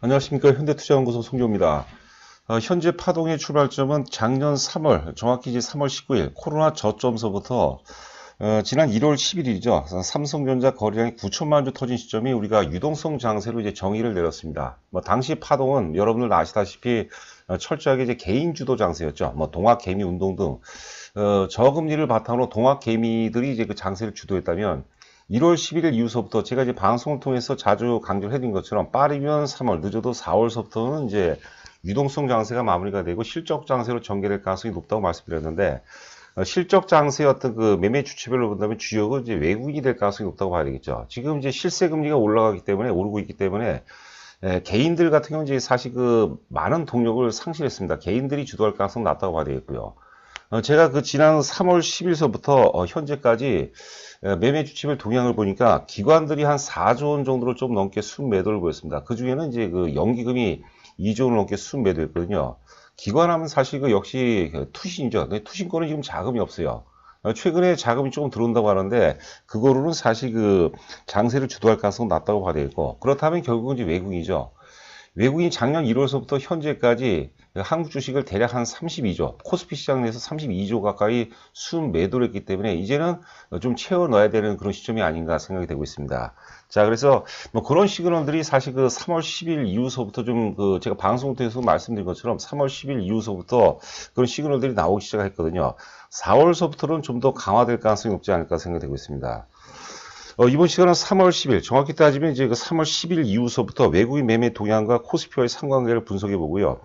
안녕하십니까. 현대투자연구소 송조입니다. 현재 파동의 출발점은 작년 3월, 정확히 이제 3월 19일 코로나 저점서부터 지난 1월 11일이죠. 삼성전자 거래량이 9천만 주 터진 시점이 우리가 유동성 장세로 이제 정의를 내렸습니다. 당시 파동은 여러분들 아시다시피 철저하게 이제 개인 주도 장세였죠. 동학 개미 운동 등 저금리를 바탕으로 동학 개미들이 이제 그 장세를 주도했다면 1월 11일 이후서부터 제가 이제 방송을 통해서 자주 강조를 해드린 것처럼 빠르면 3월, 늦어도 4월서부터는 이제 유동성 장세가 마무리가 되고 실적 장세로 전개될 가능성이 높다고 말씀드렸는데, 실적 장세의 어떤 그 매매 주체별로 본다면 주역은 이제 외국인이 될 가능성이 높다고 봐야 되겠죠. 지금 이제 실세 금리가 올라가기 때문에, 오르고 있기 때문에, 개인들 같은 경우는 이제 사실 그 많은 동력을 상실했습니다. 개인들이 주도할 가능성이 낮다고 봐야 되겠고요. 제가 그 지난 3월 10일서부터 현재까지 매매 주체별 동향을 보니까 기관들이 한 4조 원 정도로 좀 넘게 순매도를 보였습니다. 그 중에는 이제 그 연기금이 2조 원 넘게 순매도했거든요. 기관하면 사실 그 역시 투신이죠. 투신권은 지금 자금이 없어요. 최근에 자금이 조금 들어온다고 하는데 그거로는 사실 그 장세를 주도할 가능성은 낮다고 봐야 되겠고, 그렇다면 결국은 이제 외국인이죠. 외국인이 작년 1월서부터 현재까지 한국 주식을 대략 한 32조, 코스피 시장 내에서 32조 가까이 순매도를 했기 때문에 이제는 좀 채워 넣어야 되는 그런 시점이 아닌가 생각이 되고 있습니다. 자, 그래서 그런 시그널들이 사실 그 3월 10일 이후서부터 좀 그 제가 방송을 통해서 말씀드린 것처럼 3월 10일 이후서부터 그런 시그널들이 나오기 시작했거든요. 4월서부터는 좀 더 강화될 가능성이 높지 않을까 생각이 되고 있습니다. 이번 시간은 3월 10일, 정확히 따지면 이제 그 3월 10일 이후서부터 외국인 매매 동향과 코스피와의 상관관계를 분석해 보고요.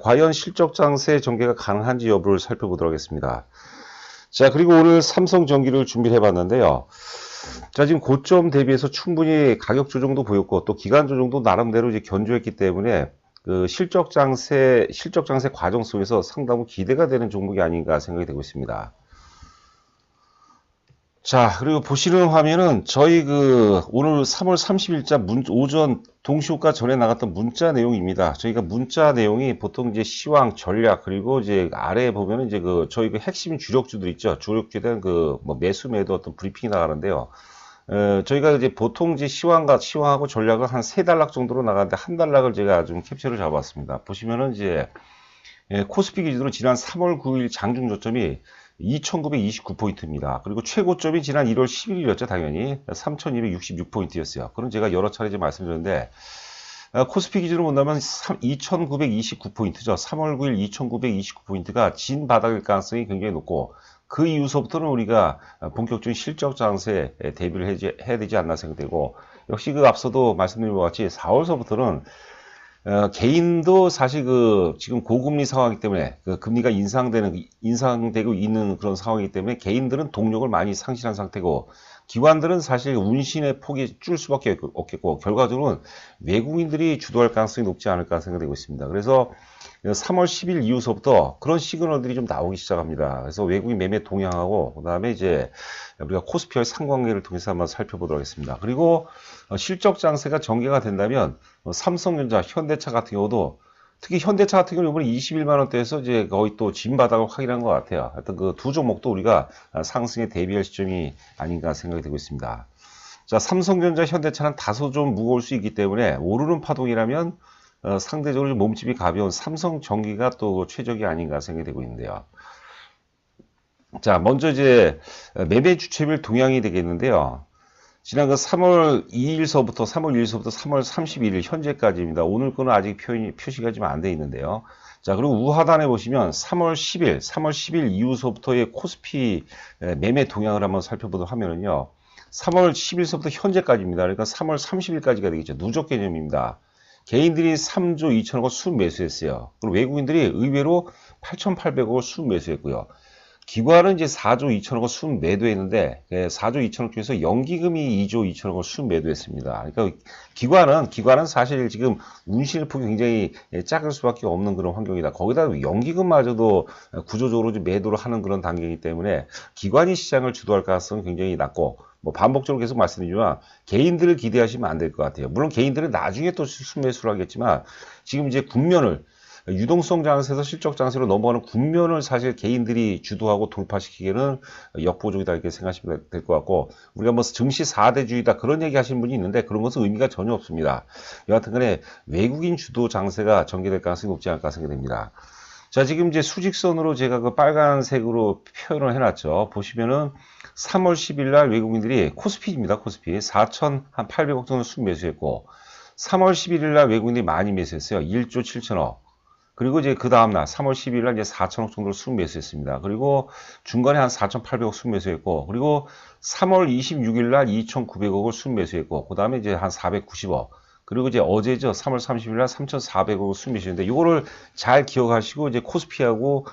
과연 실적 장세 전개가 가능한지 여부를 살펴보도록 하겠습니다. 자, 그리고 오늘 삼성전기를 준비를 해봤는데요. 자, 지금 고점 대비해서 충분히 가격 조정도 보였고 또 기간 조정도 나름대로 이제 견조했기 때문에 그 실적 장세 과정 속에서 상당히 기대가 되는 종목이 아닌가 생각이 되고 있습니다. 자, 그리고 보시는 화면은 저희 그 오늘 3월 30일자 오전 동시호가 전에 나갔던 문자 내용입니다. 저희가 문자 내용이 보통 이제 시황, 전략, 그리고 이제 아래에 보면은 이제 그 저희 그 핵심 주력주들 있죠. 주력주에 대한 그 매수 매도 어떤 브리핑이 나가는데요. 저희가 이제 보통 이제 시황하고 전략을 한 3단락 정도로 나가는데 한 단락을 제가 좀 캡처를 잡았습니다. 보시면은 이제 코스피 기준으로 지난 3월 9일 장중 저점이 2929포인트입니다. 그리고 최고점이 지난 1월 11일이었죠. 당연히 3266포인트였어요. 그럼 제가 여러 차례 말씀드렸는데 코스피 기준으로 본다면 2929포인트죠. 3월 9일 2929포인트가 진 바닥일 가능성이 굉장히 높고 그 이후서부터는 우리가 본격적인 실적 장세에 대비를 해야 되지 않나 생각되고, 역시 그 앞서도 말씀드린 것 같이 4월서부터는 개인도 사실 그 지금 고금리 상황이기 때문에 그 금리가 인상되고 있는 그런 상황이기 때문에 개인들은 동력을 많이 상실한 상태고, 기관들은 사실 운신의 폭이 줄 수밖에 없겠고, 결과적으로는 외국인들이 주도할 가능성이 높지 않을까 생각되고 있습니다. 그래서 3월 10일 이후서부터 그런 시그널들이 좀 나오기 시작합니다. 그래서 외국인 매매 동향하고 그다음에 이제 우리가 코스피와의 상관관계를 통해서 한번 살펴보도록 하겠습니다. 그리고 실적 장세가 전개가 된다면 삼성전자, 현대차 같은 경우도, 특히 현대차 같은 경우는 이번에 21만 원대에서 이제 거의 또 진바닥을 확인한 것 같아요. 하여튼 그 두 종목도 우리가 상승에 대비할 시점이 아닌가 생각이 되고 있습니다. 자, 삼성전자, 현대차는 다소 좀 무거울 수 있기 때문에 오르는 파동이라면 상대적으로 몸집이 가벼운 삼성전기가 또 최적이 아닌가 생각이 되고 있는데요. 자, 먼저 이제 매매 주체별 동향이 되겠는데요. 지난 그 3월 2일서부터 3월 31일 현재까지입니다. 오늘 거는 아직 표시가 좀 안 돼 있는데요. 자, 그리고 우하단에 보시면 3월 10일 이후서부터의 코스피 매매 동향을 한번 살펴보도록 하면은요. 3월 10일서부터 현재까지입니다. 그러니까 3월 30일까지가 되겠죠. 누적 개념입니다. 개인들이 3조 2천억을 순매수했어요. 그리고 외국인들이 의외로 8,800억을 순매수했고요. 기관은 이제 4조 2천억을 순매도했는데 4조 2천억 중에서 연기금이 2조 2천억을 순매도했습니다. 그러니까 기관은 사실 지금 운신의 폭이 굉장히 작을 수밖에 없는 그런 환경이다. 거기다 연기금마저도 구조적으로 좀 매도를 하는 그런 단계이기 때문에 기관이 시장을 주도할 가능성은 굉장히 낮고, 반복적으로 계속 말씀드리지만 개인들을 기대하시면 안 될 것 같아요. 물론 개인들은 나중에 또 순매수를 하겠지만 지금 이제 국면을 유동성 장세에서 실적 장세로 넘어가는 국면을 사실 개인들이 주도하고 돌파시키기에는 역부족이다 이렇게 생각하시면 될 것 같고, 우리가 뭐 증시 4대주의다 그런 얘기 하시는 분이 있는데 그런 것은 의미가 전혀 없습니다. 여하튼 간에 외국인 주도 장세가 전개될 가능성이 높지 않을까 생각됩니다. 자, 지금 이제 수직선으로 제가 그 빨간색으로 표현을 해놨죠. 보시면은 3월 10일 날 외국인들이 코스피입니다. 코스피 4,800억 정도 순매수했고, 3월 11일 날 외국인들이 많이 매수했어요. 1조 7천억. 그리고 이제 그 다음날 3월 12일 날 이제 4천억 정도를 순매수했습니다. 그리고 중간에 한 4,800억 순매수했고, 그리고 3월 26일 날 2,900억을 순매수했고, 그 다음에 이제 한 490억. 그리고 이제 어제죠. 3월 30일 날 3,400억을 순매수했는데, 이거를 잘 기억하시고 이제 코스피하고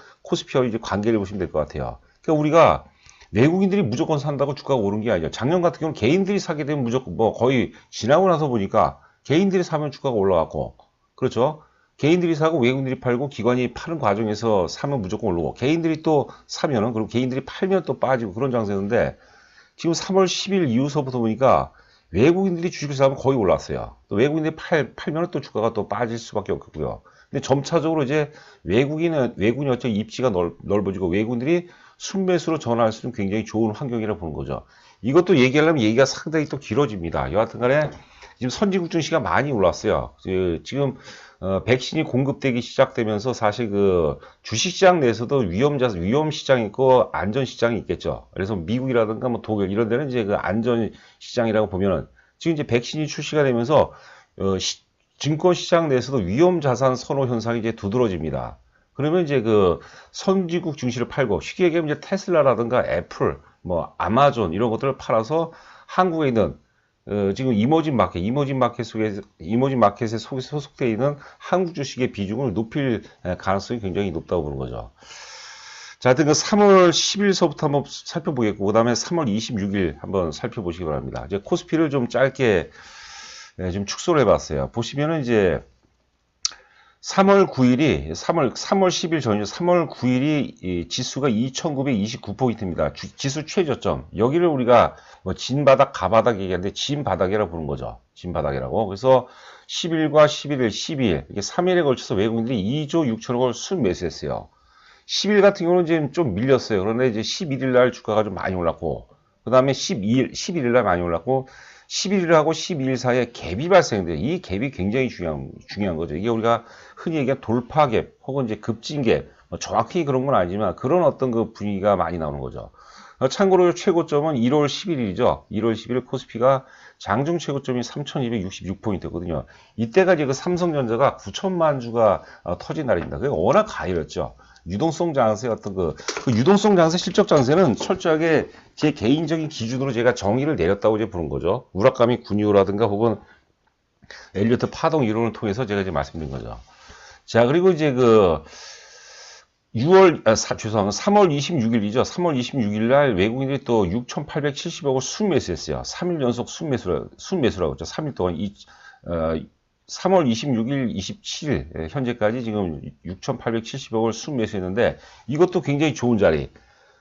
이제 관계를 보시면 될 것 같아요. 그러니까 우리가 외국인들이 무조건 산다고 주가가 오른 게 아니죠. 작년 같은 경우는 개인들이 사게 되면 무조건 뭐 거의 지나고 나서 보니까 개인들이 사면 주가가 올라갔고, 그렇죠? 개인들이 사고 외국인들이 팔고 기관이 파는 과정에서 사면 무조건 올라오고, 개인들이 또 사면은, 그리고 개인들이 팔면 또 빠지고 그런 장세였는데, 지금 3월 10일 이후서부터 보니까 외국인들이 주식을 사면 거의 올랐어요. 또 외국인들이 팔면 또 주가가 또 빠질 수밖에 없고요. 근데 점차적으로 이제 외국인의 어떤 입지가 넓어지고 외국인들이 순매수로 전환할 수 있는 굉장히 좋은 환경이라고 보는 거죠. 이것도 얘기하려면 얘기가 상당히 또 길어집니다. 여하튼 간에 지금 선진국 증시가 많이 올랐어요. 지금 백신이 공급되기 시작되면서 사실 그 주식시장 내에서도 위험 시장이 있고 안전 시장이 있겠죠. 그래서 미국이라든가 뭐 독일 이런 데는 이제 그 안전 시장이라고 보면은 지금 이제 백신이 출시가 되면서 증권 시장 내에서도 위험 자산 선호 현상이 이제 두드러집니다. 그러면 이제 그 선진국 증시를 팔고, 쉽게 얘기하면 이제 테슬라라든가 애플, 뭐 아마존 이런 것들을 팔아서 한국에 있는 지금 이머징 마켓에 소속되어 있는 한국 주식의 비중을 높일 가능성이 굉장히 높다고 보는 거죠. 자, 하여튼 그 3월 10일서부터 한번 살펴보겠고, 그 다음에 3월 26일 한번 살펴보시기 바랍니다. 이제 코스피를 좀 짧게 좀 축소를 해봤어요. 보시면은 이제 3월 10일 전이죠. 3월 9일이 지수가 2,929포인트입니다. 지수 최저점. 여기를 우리가 뭐 진바닥, 가바닥 얘기하는데 진바닥이라고 부르는 거죠. 진바닥이라고. 그래서 10일과 11일, 12일, 이게 3일에 걸쳐서 외국인들이 2조 6천억을 순매수했어요. 10일 같은 경우는 지금 좀 밀렸어요. 그런데 이제 11일 날 주가가 좀 많이 올랐고, 그 다음에 11일 날 많이 올랐고, 11일하고 12일 사이에 갭이 발생돼. 이 갭이 굉장히 중요한 거죠. 이게 우리가 흔히 얘기하는 돌파갭 혹은 이제 급진갭, 뭐 정확히 그런 건 아니지만 그런 어떤 그 분위기가 많이 나오는 거죠. 참고로 최고점은 1월 11일이죠. 1월 11일 코스피가 장중 최고점이 3,266포인트거든요. 이때가 이제 그 삼성전자가 9천만 주가 터진 날입니다. 그게 워낙 가열했죠. 유동성 장세의 어떤 그 유동성 장세, 실적 장세는 철저하게 제 개인적인 기준으로 제가 정의를 내렸다고 이제 보는 거죠. 우라카미 군이오라든가 혹은 엘리어트 파동 이론을 통해서 제가 이제 말씀드린 거죠. 자, 그리고 이제 그 3월 26일이죠. 3월 26일 날 외국인들이 또 6,870억을 순매수했어요. 3일 연속 순매수라고 했죠. 3일 동안 3월 26일, 27일 현재까지 지금 6,870억을 순매수했는데, 이것도 굉장히 좋은 자리.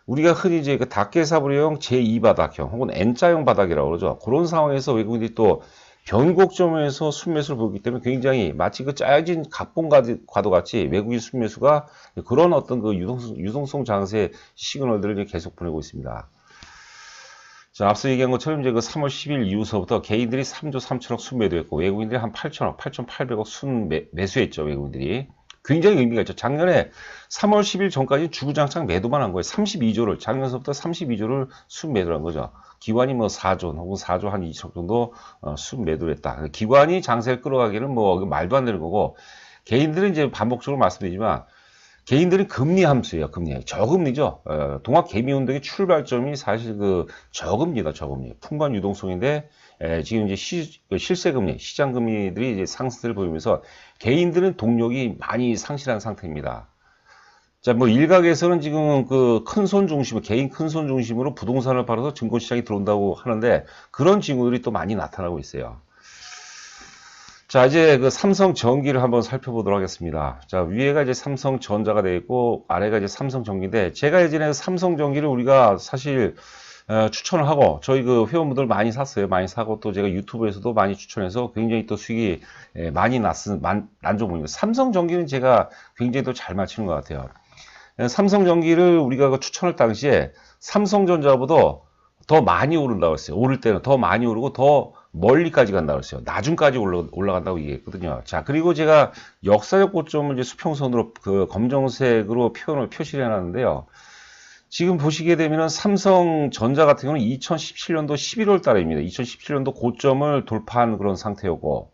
우리가 흔히 이제 그 닭개사불형 제2바닥형 혹은 N자형 바닥이라고 그러죠. 그런 상황에서 외국인들이 또 변곡점에서 순매수를 보기 때문에 굉장히 마치 그 짜여진 갑봉과도 같이 외국인 순매수가 그런 어떤 그 유동성 장세 시그널들을 계속 보내고 있습니다. 자, 앞서 얘기한 것처럼 이제 그 3월 10일 이후서부터 개인들이 3조 3천억 순매도했고, 외국인들이 한 8천억, 8,800억 순매수했죠, 외국인들이. 굉장히 의미가 있죠. 작년에 3월 10일 전까지 주구장창 매도만 한 거예요. 32조를, 작년서부터 32조를 순매도를 한 거죠. 기관이 뭐 4조 혹은 4조 한 2천억 정도 순매도를 했다. 기관이 장세를 끌어가기는 뭐 말도 안 되는 거고, 개인들은 이제 반복적으로 말씀드리지만, 개인들은 금리 함수예요, 금리. 저금리죠. 동학개미운동의 출발점이 사실 그 저금리다, 저금리. 풍부한 유동성인데, 지금 이제 실세금리, 시장금리들이 이제 상승을 보이면서 개인들은 동력이 많이 상실한 상태입니다. 자, 뭐 일각에서는 지금 그 개인 큰 손 중심으로 부동산을 팔아서 증권시장이 들어온다고 하는데, 그런 징후들이 또 많이 나타나고 있어요. 자, 이제 그 삼성전기를 한번 살펴보도록 하겠습니다. 자, 위에가 이제 삼성전자가 되어 있고, 아래가 이제 삼성전기인데, 제가 예전에 삼성전기를 우리가 사실 추천을 하고 저희 그 회원분들 많이 샀어요. 많이 사고 또 제가 유튜브에서도 많이 추천해서 굉장히 또 수익이 많이 난 종목입니다. 삼성전기는 제가 굉장히 또 잘 맞추는 것 같아요. 삼성전기를 우리가 그 추천할 당시에 삼성전자보다 더 많이 오른다고 했어요. 오를 때는 더 많이 오르고 더 멀리까지 간다고 했어요. 나중까지 올라간다고 얘기했거든요. 자, 그리고 제가 역사적 고점을 이제 수평선으로 그 검정색으로 표시를 해놨는데요. 지금 보시게 되면은 삼성전자 같은 경우는 2017년도 11월 달입니다. 2017년도 고점을 돌파한 그런 상태였고,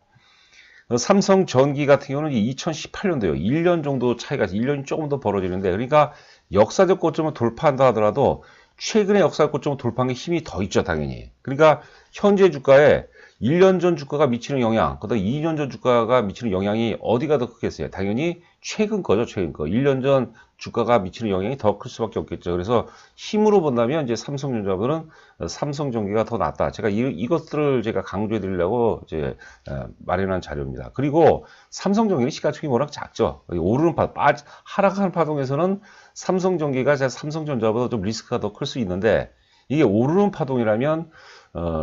삼성전기 같은 경우는 2018년도요. 1년 정도 차이가, 1년이 조금 더 벌어지는데, 그러니까 역사적 고점을 돌파한다 하더라도 최근에 역사적 고점을 돌파한 게 힘이 더 있죠, 당연히. 그러니까 현재 주가에 1년 전 주가가 미치는 영향, 그다음 2년 전 주가가 미치는 영향이 어디가 더 크겠어요? 당연히 최근 거죠, 최근 거. 1년 전 주가가 미치는 영향이 더 클 수밖에 없겠죠. 그래서 힘으로 본다면 이제 삼성전자보다는 삼성전기가 더 낫다. 제가 이것들을 제가 강조해 드리려고 이제 마련한 자료입니다. 그리고 삼성전기는 시가총이 워낙 작죠. 오르는 하락하는 파동에서는 삼성전기가 삼성전자보다 좀 리스크가 더 클 수 있는데 이게 오르는 파동이라면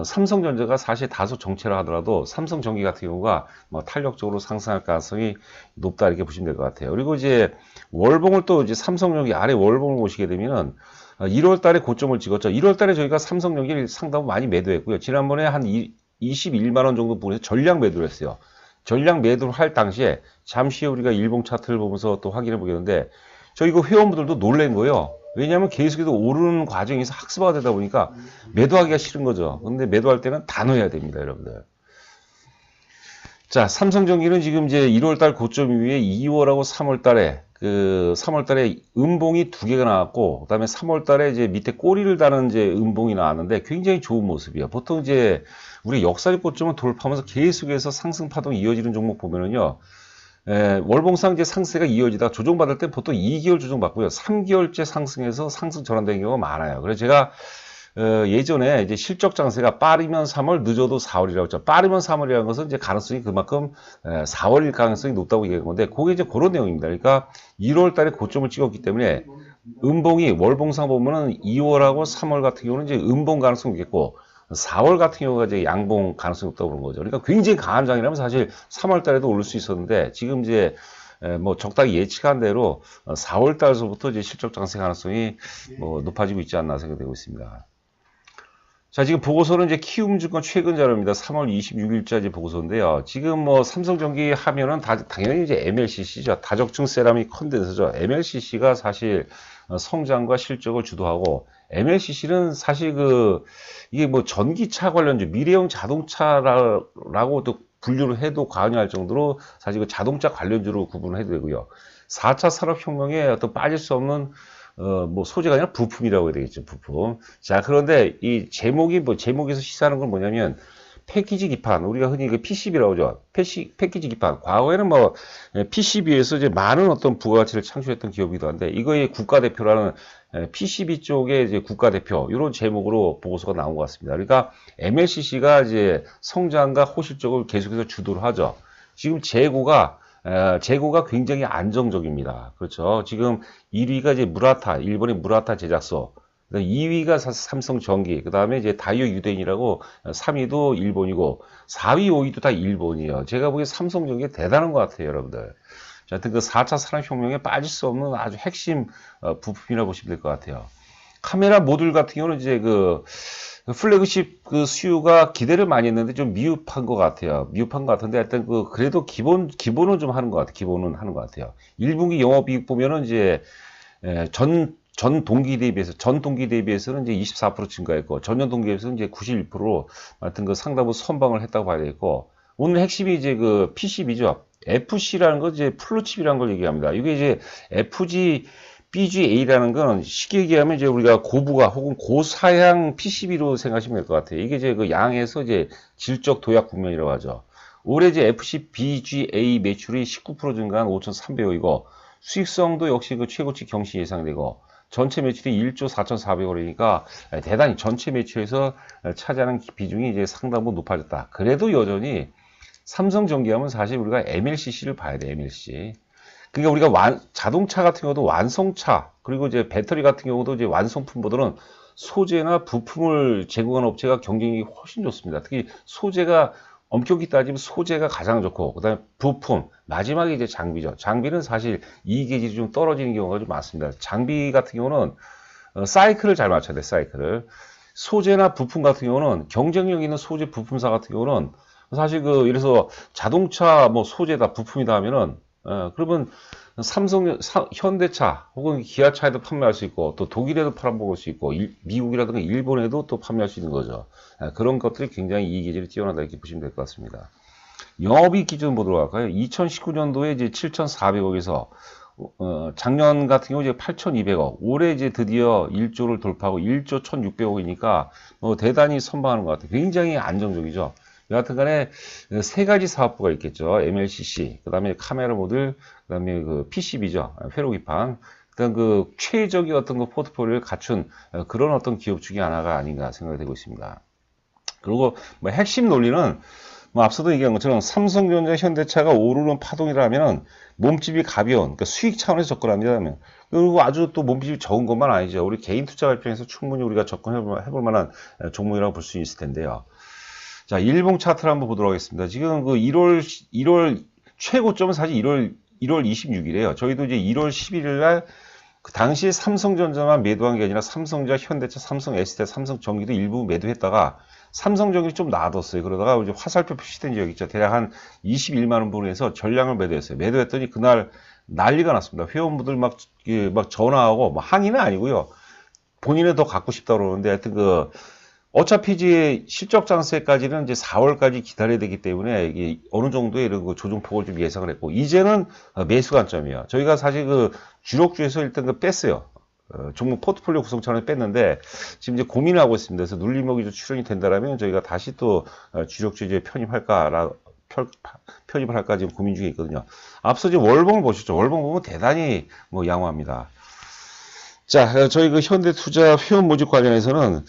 삼성전자가 사실 다소 정체를 하더라도 삼성전기 같은 경우가 뭐 탄력적으로 상승할 가능성이 높다 이렇게 보시면 될 것 같아요. 그리고 이제 월봉을 또 이제 삼성전기 아래 월봉을 보시게 되면은 1월 달에 고점을 찍었죠. 1월 달에 저희가 삼성전기를 상당히 많이 매도했고요. 지난번에 한 21만 원 정도 부분에서 전량 매도를 했어요. 전량 매도를 할 당시에 잠시 후에 우리가 일봉 차트를 보면서 또 확인해 보겠는데 저희 그 회원분들도 놀란 거예요. 왜냐하면 계속해서 오르는 과정에서 학습화가 되다 보니까 매도하기가 싫은 거죠. 근데 매도할 때는 다 넣어야 됩니다, 여러분들. 자, 삼성전기는 지금 이제 1월 달 고점 이후에 2월하고 3월 달에 3월 달에 음봉이 두 개가 나왔고, 그 다음에 3월 달에 이제 밑에 꼬리를 다는 이제 음봉이 나왔는데 굉장히 좋은 모습이에요. 보통 이제 우리 역사적 고점을 돌파하면서 계속해서 상승 파동이 이어지는 종목 보면은요, 월봉상 이제 상승세가 이어지다 조정받을 때 보통 2개월 조정받고요. 3개월째 상승해서 상승 전환되는 경우가 많아요. 그래서 제가 예전에 이제 실적 장세가 빠르면 3월, 늦어도 4월이라고 했죠. 빠르면 3월이라는 것은 이제 가능성이 그만큼 4월일 가능성이 높다고 얘기한 건데, 그게 이제 그런 내용입니다. 그러니까 1월 달에 고점을 찍었기 때문에 음봉이 월봉상 보면은 2월하고 3월 같은 경우는 이제 음봉 가능성이 있겠고, 4월 같은 경우가 이제 양봉 가능성이 없다고 그런 거죠. 그러니까 굉장히 강한 장이라면 사실 3월 달에도 오를 수 있었는데, 지금 이제 뭐 적당히 예측한 대로 4월 달서부터 이제 실적 장세 가능성이 뭐 높아지고 있지 않나 생각되고 있습니다. 자, 지금 보고서는 이제 키움증권 최근 자료입니다. 3월 26일자지 보고서인데요. 지금 뭐 삼성전기 하면은 당연히 이제 MLCC죠. 다적층 세라믹 컨덴서죠. MLCC가 사실 성장과 실적을 주도하고, MLCC는 사실 이게 뭐 전기차 관련주, 미래형 자동차라고 또 분류를 해도 과언이 할 정도로 사실 그 자동차 관련주로 구분을 해도 되고요. 4차 산업혁명에 어떤 빠질 수 없는 뭐 소재가 아니라 부품이라고 해야 되겠죠, 부품. 자, 그런데 이 제목에서 시사하는 건 뭐냐면, 패키지 기판, 우리가 흔히 그 PCB라고 하죠. 패키지 기판. 과거에는 뭐, PCB에서 이제 많은 어떤 부가가치를 창출했던 기업이기도 한데, 이거의 국가대표라는 PCB 쪽의 이제 국가대표, 이런 제목으로 보고서가 나온 것 같습니다. 그러니까 MLCC가 이제 성장과 호실적을 계속해서 주도를 하죠. 지금 재고가 굉장히 안정적입니다. 그렇죠. 지금 1위가 이제 무라타, 일본의 무라타 제작소. 2위가 삼성전기, 그 다음에 이제 다이오 유대인이라고 3위도 일본이고, 4위, 5위도 다 일본이에요. 제가 보기에 삼성전기 대단한 것 같아요, 여러분들. 자, 하여튼 그 4차 산업혁명에 빠질 수 없는 아주 핵심 부품이라고 보시면 될 것 같아요. 카메라 모듈 같은 경우는 이제 플래그십 수요가 기대를 많이 했는데 좀 미흡한 것 같아요. 미흡한 것 같은데 하여튼 그래도 기본은 좀 하는 것 같아요. 기본은 하는 것 같아요. 1분기 영업이익 보면은 이제 전 동기 대비해서는 이제 24% 증가했고, 전년 동기에 비해서는 이제 91%로 하여튼 상당부 선방을 했다고 봐야 되겠고, 오늘 핵심이 이제 PCB죠. FC라는 거 이제 플루칩이라는 걸 얘기합니다. 이게 이제 BGA라는 건 쉽게 얘기하면 이제 우리가 고부가 혹은 고사양 PCB로 생각하시면 될 것 같아요. 이게 이제 양에서 이제 질적 도약 국면이라고 하죠. 올해 이제 FC BGA 매출이 19% 증가한 5,300억이고, 수익성도 역시 최고치 경신 예상되고, 전체 매출이 1조 4,400억이니까 대단히 전체 매출에서 차지하는 비중이 이제 상당부 높아졌다. 그래도 여전히 삼성전기하면 사실 우리가 MLCC를 봐야 돼, MLCC. 그러니까 우리가 자동차 같은 경우도 완성차, 그리고 이제 배터리 같은 경우도 이제 완성품보다는 소재나 부품을 제공하는 업체가 경쟁력이 훨씬 좋습니다. 특히 소재가 엄격히 따지면 소재가 가장 좋고, 그 다음에 부품, 마지막에 이제 장비죠. 장비는 사실 이익이 좀 떨어지는 경우가 좀 많습니다. 장비 같은 경우는 사이클을 잘 맞춰야 돼, 사이클을. 소재나 부품 같은 경우는 경쟁력 있는 소재 부품사 같은 경우는 사실 이래서 자동차 뭐 소재다 부품이다 하면은 그러면 현대차 혹은 기아차에도 판매할 수 있고 또 독일에도 팔아먹을 수 있고 미국이라든가 일본에도 또 판매할 수 있는 거죠. 그런 것들이 굉장히 이익이 뛰어나다 이렇게 보시면 될 것 같습니다. 영업이익 기준 보도록 할까요? 2019년도에 이제 7,400억에서 작년 같은 경우 이제 8,200억, 올해 이제 드디어 1조를 돌파하고 1조 1,600억이니까 대단히 선방하는 것 같아요. 굉장히 안정적이죠. 여하튼 간에 세 가지 사업부가 있겠죠. MLCC, 그 다음에 카메라 모듈, 그 다음에 PCB죠. 회로기판. 그다음 최적의 어떤 포트폴리오를 갖춘 그런 어떤 기업 중에 하나가 아닌가 생각이 되고 있습니다. 그리고 뭐 핵심 논리는 뭐 앞서도 얘기한 것처럼 삼성전자, 현대차가 오르는 파동이라면 몸집이 가벼운, 그러니까 수익 차원에서 접근합니다. 그리고 아주 또 몸집이 적은 것만 아니죠. 우리 개인 투자 입장에서 충분히 우리가 접근해볼 만한 종목이라고 볼 수 있을 텐데요. 자, 일봉 차트를 한번 보도록 하겠습니다. 지금 1월 최고점은 사실 1월 26일이에요. 저희도 이제 1월 11일 날 그 당시에 삼성전자만 매도한 게 아니라 삼성전자, 현대차, 삼성 S대, 삼성전기도 일부 매도했다가 삼성전기를 좀 놔뒀어요. 그러다가 이제 화살표 표시된 지역 있죠. 대략 한 21만 원 부분에서 전량을 매도했어요. 매도했더니 그날 난리가 났습니다. 회원분들 막 전화하고 뭐 항의는 아니고요. 본인은 더 갖고 싶다 그러는데 하여튼 어차피 이제 실적 장세까지는 이제 4월까지 기다려야 되기 때문에 이게 어느 정도의 이런 조정폭을 좀 예상을 했고, 이제는 매수 관점이에요. 저희가 사실 주력주에서 일단 뺐어요. 종목 포트폴리오 구성 차원에서 뺐는데, 지금 이제 고민을 하고 있습니다. 그래서 눌림목이 좀 출현이 된다라면 저희가 다시 또 주력주 이제 편입을 할까 지금 고민 중에 있거든요. 앞서 이제 월봉을 보시죠. 월봉 보면 대단히 양호합니다. 자, 저희 현대투자 회원 모집 관련해서는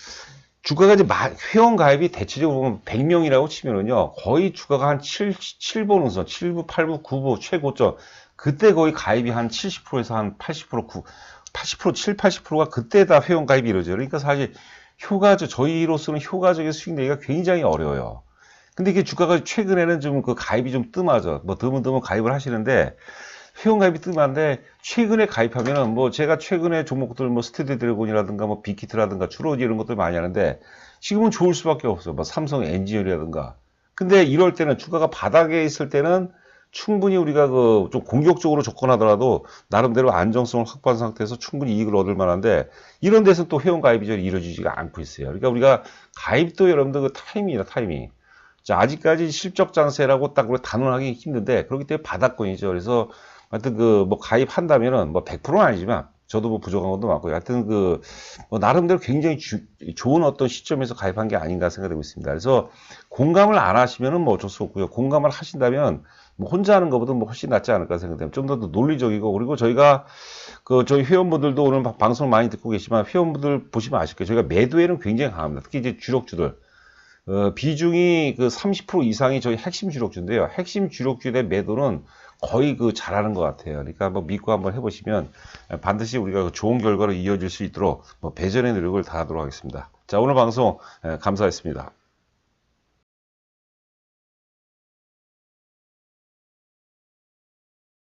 주가가 이제 회원 가입이 대체적으로 보면 100명이라고 치면은요, 거의 주가가 한 7보 능선, 7부, 8부, 9부 최고점. 그때 거의 가입이 한 70%에서 한 80%, 80%가 그때 다 회원 가입이 이루어져요. 그러니까 사실 저희로서는 효과적인 수익 내기가 굉장히 어려워요. 근데 이게 주가가 최근에는 좀 가입이 좀 뜸하죠. 드문드문 가입을 하시는데, 회원 가입이 뜸한데 최근에 가입하면은 제가 최근에 종목들 스테디 드래곤이라든가 빅히트라든가 주로 이런 것들 많이 하는데 지금은 좋을 수밖에 없어요. 삼성 엔지니어라든가. 근데 이럴 때는 주가가 바닥에 있을 때는 충분히 우리가 좀 공격적으로 접근하더라도 나름대로 안정성을 확보한 상태에서 충분히 이익을 얻을 만한데, 이런 데서 또 회원 가입이 이루어지지가 않고 있어요. 그러니까 우리가 가입도 여러분들 타이밍이다, 타이밍. 자, 아직까지 실적 장세라고 딱 단언하기 힘든데 그렇기 때문에 바닥권이죠. 그래서 하여튼 가입한다면은 100%는 아니지만 저도 부족한 것도 많고요. 하여튼 나름대로 굉장히 좋은 어떤 시점에서 가입한 게 아닌가 생각되고 있습니다. 그래서 공감을 안 하시면은 어쩔 수 없고요. 공감을 하신다면 혼자 하는 것보다 훨씬 낫지 않을까 생각됩니다. 좀 더 논리적이고, 그리고 저희가 저희 회원분들도 오늘 방송 많이 듣고 계시지만 회원분들 보시면 아실 거예요. 저희가 매도에는 굉장히 강합니다. 특히 이제 주력주들. 비중이 30% 이상이 저희 핵심 주력주인데요. 핵심 주력주에 대한 매도는 거의 잘하는 것 같아요. 그러니까 믿고 한번 해보시면 반드시 우리가 좋은 결과로 이어질 수 있도록 배전의 노력을 다하도록 하겠습니다. 자, 오늘 방송 감사했습니다.